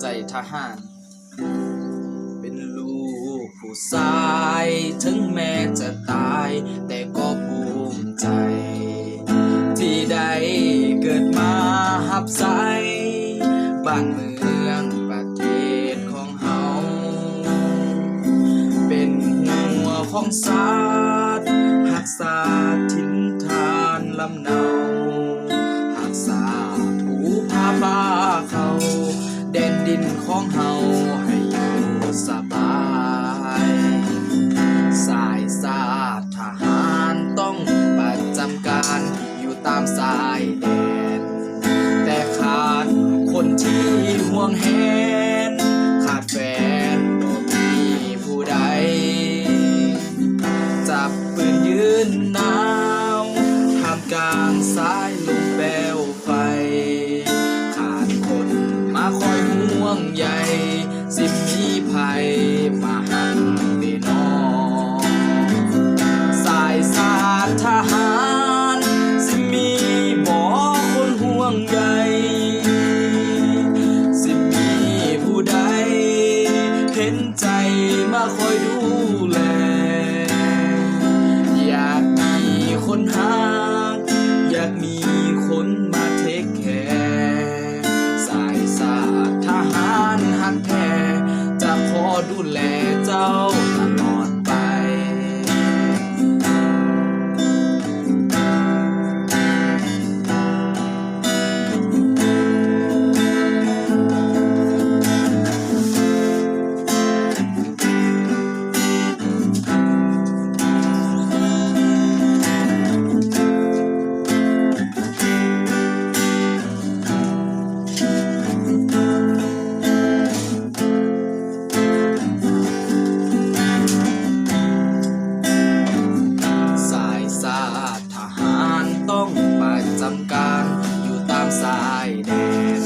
ใจทหารเป็นลูกผู้ชายถึงแม้จะตายแต่ก็ภูมิใจที่ได้เกิดมาหับใส่บ้านเมืองประเทศของเฮาเป็นหัวของชาติรักษาถิ่นฐานลำเนารักษาภูผาป่าเขาแดนดินของเฮาให้อยู่สบายสายชาติทหารต้องประจำการอยู่ตามสายแดนแต่ขาดคนที่ห่วงแหนขาดแฟนบ่มีผู้ใดจับปืนยืนหนาวท่ามกลางสายลมแปลวไฟขาดคนมาคอยห่วงใยสิมีภัยมาหักเดนอสายชาติทหารสิมีบ่คนห่วงใยสิมีผู้ใดเห็นใจมาคอยดูแลอยากมีคนหักอยากมีคนมาเทคแคร์สายชาติทหารหักแท้จะขอดูแลเจ้าตลอดไปต้องประจำการอยู่ตามสายแดน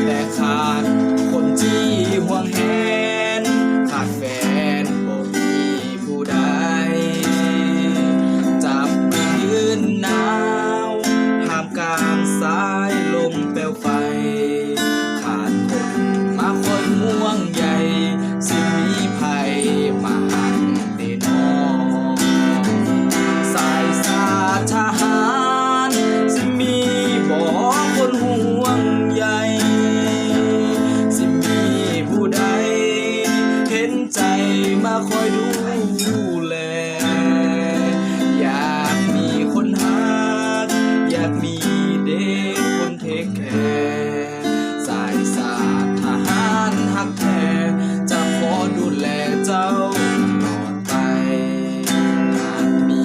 แต่ขาดคนที่ห่วงแหนขาดแฟนบ่มีผู้ใดจับมือยืนหนาวท่ามกลางสายลมแปลวไฟขาดคนมาคอยห่วงใยสิมีภัยมาหักเดนอสายชาติทหารสิมีบ่คนห่วงใยสิมีผู้ใดเห็นใจมาคอยดูแลอยากมีคนหักอยากมีเด็กคนเทคแคร์สายชาติทหารหักแท้จะขอดูแลเจ้าตลอดไปหากมี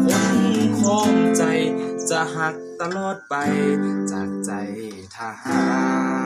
คนคล้องใจจะหักตลอดไปจากใจทหาร